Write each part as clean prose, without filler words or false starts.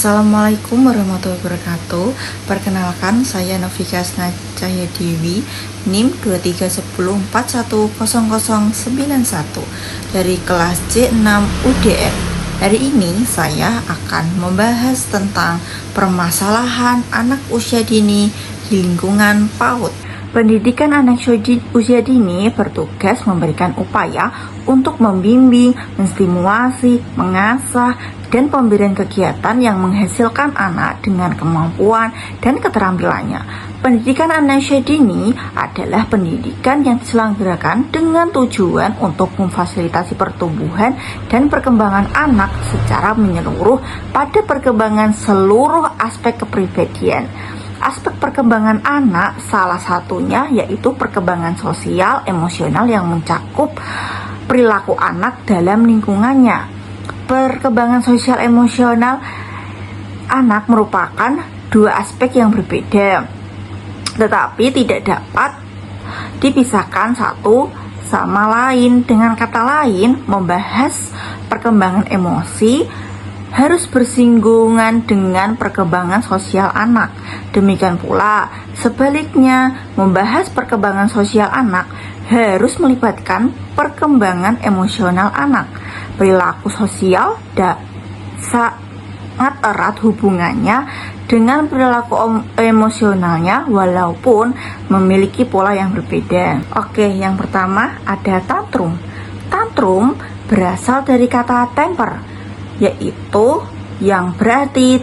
Assalamualaikum warahmatullahi wabarakatuh. Perkenalkan, saya Novika Cahya Dewi, NIM 2310410091 dari kelas C6 UDN. Hari ini saya akan membahas tentang permasalahan anak usia dini di lingkungan PAUD. Pendidikan anak usia dini bertugas memberikan upaya untuk membimbing, menstimulasi, mengasah, dan pemberian kegiatan yang menghasilkan anak dengan kemampuan dan keterampilannya. Pendidikan anak usia dini adalah pendidikan yang diselenggarakan dengan tujuan untuk memfasilitasi pertumbuhan dan perkembangan anak secara menyeluruh pada perkembangan seluruh aspek kepribadian. Aspek perkembangan anak salah satunya yaitu perkembangan sosial emosional yang mencakup perilaku anak dalam lingkungannya. Perkembangan sosial emosional anak merupakan dua aspek yang berbeda, tetapi tidak dapat dipisahkan satu sama lain. Dengan kata lain, membahas perkembangan emosi harus bersinggungan dengan perkembangan sosial anak. Demikian pula sebaliknya, membahas perkembangan sosial anak harus melibatkan perkembangan emosional anak. Perilaku sosial sangat erat hubungannya dengan perilaku emosionalnya walaupun memiliki pola yang berbeda. Oke, yang pertama ada tantrum. Tantrum berasal dari kata temper, yaitu yang berarti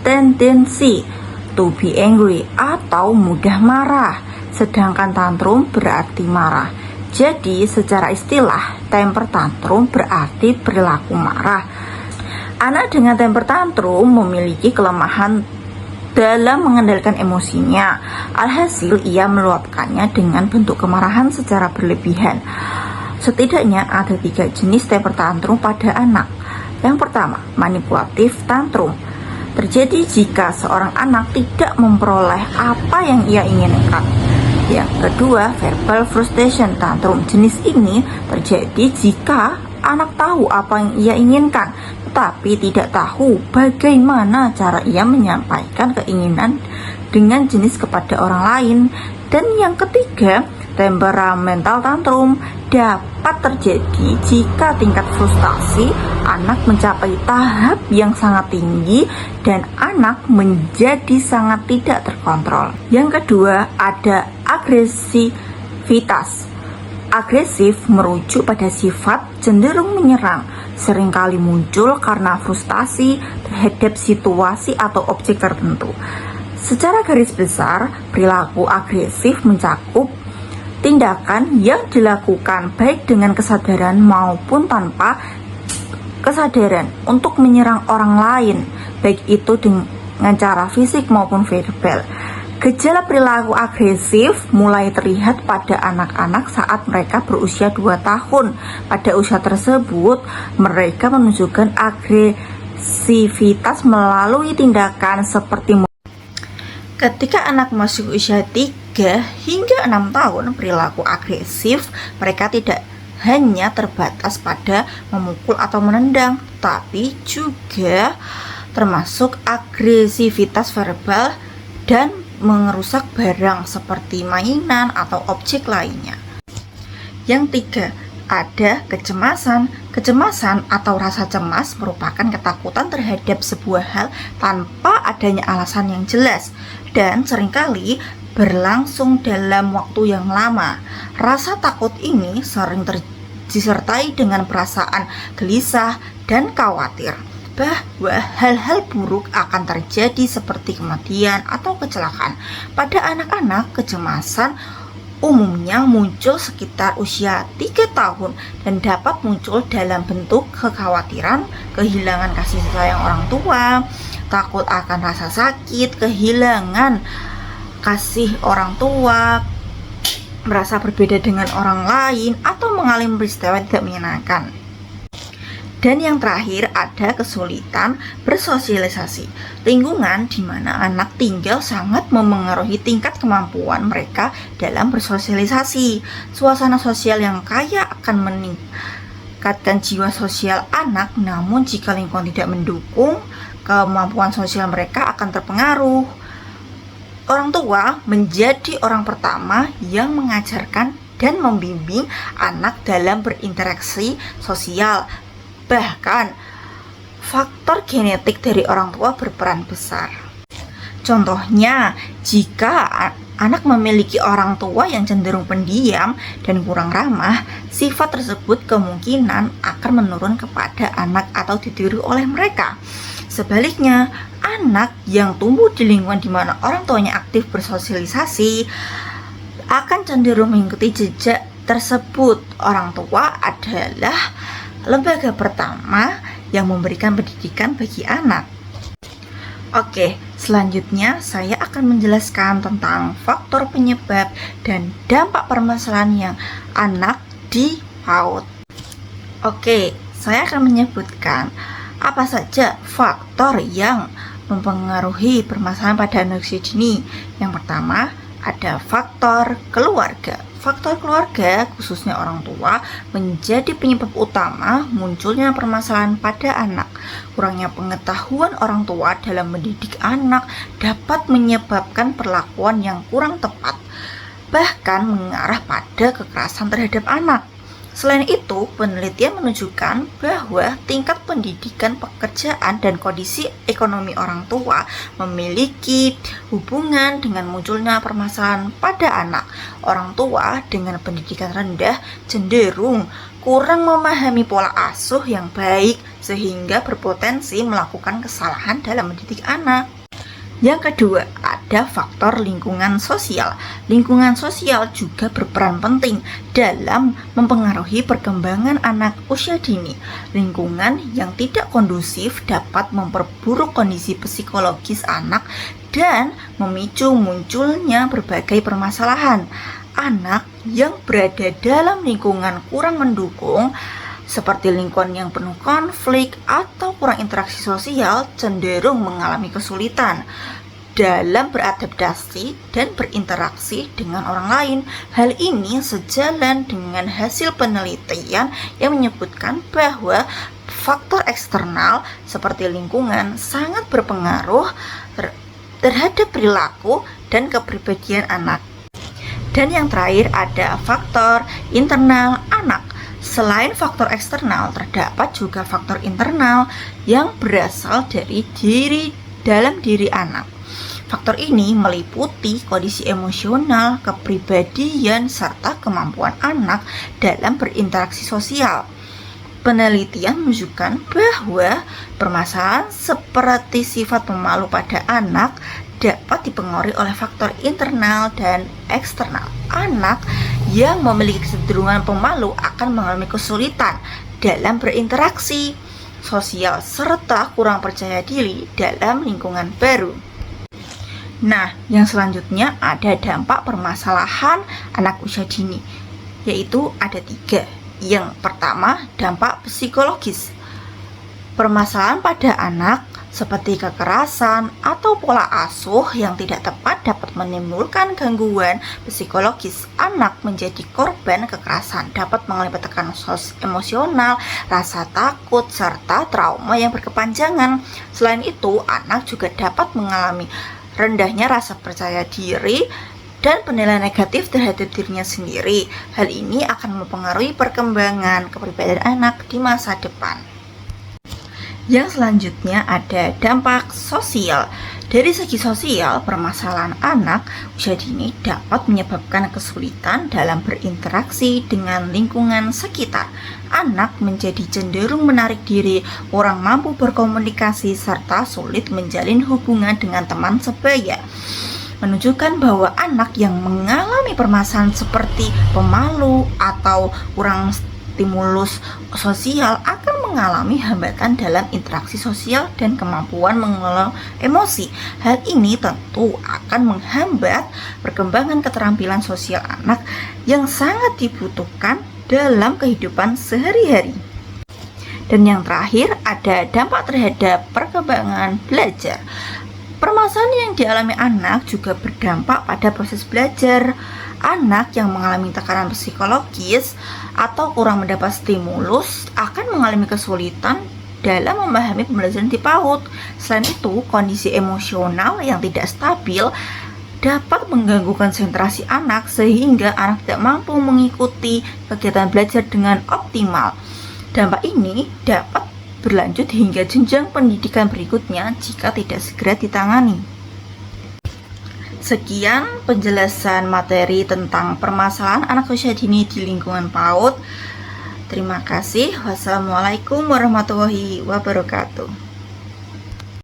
tendensi to be angry atau mudah marah, sedangkan tantrum berarti marah. Jadi secara istilah, temper tantrum berarti perilaku marah. Anak dengan temper tantrum memiliki kelemahan dalam mengendalikan emosinya. Alhasil ia meluapkannya dengan bentuk kemarahan secara berlebihan. Setidaknya ada 3 jenis temper tantrum pada anak. Yang pertama, manipulatif tantrum. Terjadi jika seorang anak tidak memperoleh apa yang ia inginkan. Yang kedua, verbal frustration tantrum. Jenis ini terjadi jika anak tahu apa yang ia inginkan, tetapi tidak tahu bagaimana cara ia menyampaikan keinginan dengan jenis kepada orang lain. Dan yang ketiga, temperamental tantrum dapat terjadi jika tingkat frustasi anak mencapai tahap yang sangat tinggi dan anak menjadi sangat tidak terkontrol. Yang kedua, ada agresivitas. Agresif merujuk pada sifat cenderung menyerang, seringkali muncul karena frustasi terhadap situasi atau objek tertentu. Secara garis besar, perilaku agresif mencakup tindakan yang dilakukan baik dengan kesadaran maupun tanpa kesadaran untuk menyerang orang lain, baik itu dengan cara fisik maupun verbal. Gejala perilaku agresif mulai terlihat pada anak-anak saat mereka berusia 2 tahun. Pada usia tersebut, mereka menunjukkan agresivitas melalui tindakan seperti ketika anak masuk usia 3 hingga 6 tahun, perilaku agresif mereka tidak hanya terbatas pada memukul atau menendang, tapi juga termasuk agresivitas verbal dan merusak barang seperti mainan atau objek lainnya. Yang 3, ada kecemasan. Kecemasan atau rasa cemas merupakan ketakutan terhadap sebuah hal tanpa adanya alasan yang jelas dan seringkali berlangsung dalam waktu yang lama. Rasa takut ini sering disertai dengan perasaan gelisah dan khawatir bahwa hal-hal buruk akan terjadi seperti kematian atau kecelakaan. Pada anak-anak, kecemasan umumnya muncul sekitar usia 3 tahun dan dapat muncul dalam bentuk kekhawatiran, kehilangan kasih sayang orang tua, takut akan rasa sakit, kehilangan kasih orang tua, merasa berbeda dengan orang lain, atau mengalami peristiwa tidak menyenangkan. Dan yang terakhir, ada kesulitan bersosialisasi. Lingkungan di mana anak tinggal sangat memengaruhi tingkat kemampuan mereka dalam bersosialisasi. Suasana sosial yang kaya akan meningkatkan jiwa sosial anak, namun jika lingkungan tidak mendukung, kemampuan sosial mereka akan terpengaruh. Orang tua menjadi orang pertama yang mengajarkan dan membimbing anak dalam berinteraksi sosial. Bahkan, faktor genetik dari orang tua berperan besar. Contohnya, jika anak memiliki orang tua yang cenderung pendiam dan kurang ramah, sifat tersebut kemungkinan akan menurun kepada anak atau ditiru oleh mereka. Sebaliknya, anak yang tumbuh di lingkungan di mana orang tuanya aktif bersosialisasi akan cenderung mengikuti jejak tersebut. Orang tua adalah lembaga pertama yang memberikan pendidikan bagi anak. Oke, selanjutnya saya akan menjelaskan tentang faktor penyebab dan dampak permasalahan yang anak di PAUD. Oke, saya akan menyebutkan apa saja faktor yang mempengaruhi permasalahan pada anak usia dini. Yang pertama, ada faktor keluarga. Faktor keluarga, khususnya orang tua, menjadi penyebab utama munculnya permasalahan pada anak. Kurangnya pengetahuan orang tua dalam mendidik anak dapat menyebabkan perlakuan yang kurang tepat, bahkan mengarah pada kekerasan terhadap anak. Selain itu, penelitian menunjukkan bahwa tingkat pendidikan, pekerjaan, dan kondisi ekonomi orang tua memiliki hubungan dengan munculnya permasalahan pada anak. Orang tua dengan pendidikan rendah cenderung kurang memahami pola asuh yang baik sehingga berpotensi melakukan kesalahan dalam mendidik anak. Yang kedua, ada faktor lingkungan sosial. Lingkungan sosial juga berperan penting dalam mempengaruhi perkembangan anak usia dini. Lingkungan yang tidak kondusif dapat memperburuk kondisi psikologis anak dan memicu munculnya berbagai permasalahan. Anak yang berada dalam lingkungan kurang mendukung, seperti lingkungan yang penuh konflik atau kurang interaksi sosial, cenderung mengalami kesulitan dalam beradaptasi dan berinteraksi dengan orang lain. Hal ini sejalan dengan hasil penelitian yang menyebutkan bahwa faktor eksternal seperti lingkungan sangat berpengaruh terhadap perilaku dan kepribadian anak. Dan yang terakhir ada faktor internal anak. Selain faktor eksternal, terdapat juga faktor internal yang berasal dari dalam diri anak. Faktor ini meliputi kondisi emosional, kepribadian, serta kemampuan anak dalam berinteraksi sosial. Penelitian menunjukkan bahwa permasalahan seperti sifat pemalu pada anak dapat dipengaruhi oleh faktor internal dan eksternal. Anak yang memiliki kecenderungan pemalu akan mengalami kesulitan dalam berinteraksi sosial serta kurang percaya diri dalam lingkungan baru. Nah, yang selanjutnya ada dampak permasalahan anak usia dini, yaitu ada 3. Yang pertama, dampak psikologis. Permasalahan pada anak seperti kekerasan atau pola asuh yang tidak tepat dapat menimbulkan gangguan psikologis. Anak menjadi korban kekerasan dapat mengalami tekanan emosional, rasa takut, serta trauma yang berkepanjangan. Selain itu, anak juga dapat mengalami rendahnya rasa percaya diri dan penilaian negatif terhadap dirinya sendiri. Hal ini akan mempengaruhi perkembangan kepribadian anak di masa depan. Yang selanjutnya ada dampak sosial. Dari segi sosial, permasalahan anak usia dini dapat menyebabkan kesulitan dalam berinteraksi dengan lingkungan sekitar. Anak menjadi cenderung menarik diri, kurang mampu berkomunikasi, serta sulit menjalin hubungan dengan teman sebaya. Menunjukkan bahwa anak yang mengalami permasalahan seperti pemalu atau kurang stimulus sosial akan mengalami hambatan dalam interaksi sosial dan kemampuan mengelola emosi. Hal ini tentu akan menghambat perkembangan keterampilan sosial anak yang sangat dibutuhkan dalam kehidupan sehari-hari. Dan yang terakhir ada dampak terhadap perkembangan belajar. Permasalahan yang dialami anak juga berdampak pada proses belajar. Anak yang mengalami tekanan psikologis atau kurang mendapat stimulus akan mengalami kesulitan dalam memahami pembelajaran di PAUD. Selain itu, kondisi emosional yang tidak stabil dapat mengganggu konsentrasi anak sehingga anak tidak mampu mengikuti kegiatan belajar dengan optimal. Dampak ini dapat berlanjut hingga jenjang pendidikan berikutnya jika tidak segera ditangani. Sekian penjelasan materi tentang permasalahan anak usia dini di lingkungan PAUD. Terima kasih. Wassalamualaikum warahmatullahi wabarakatuh.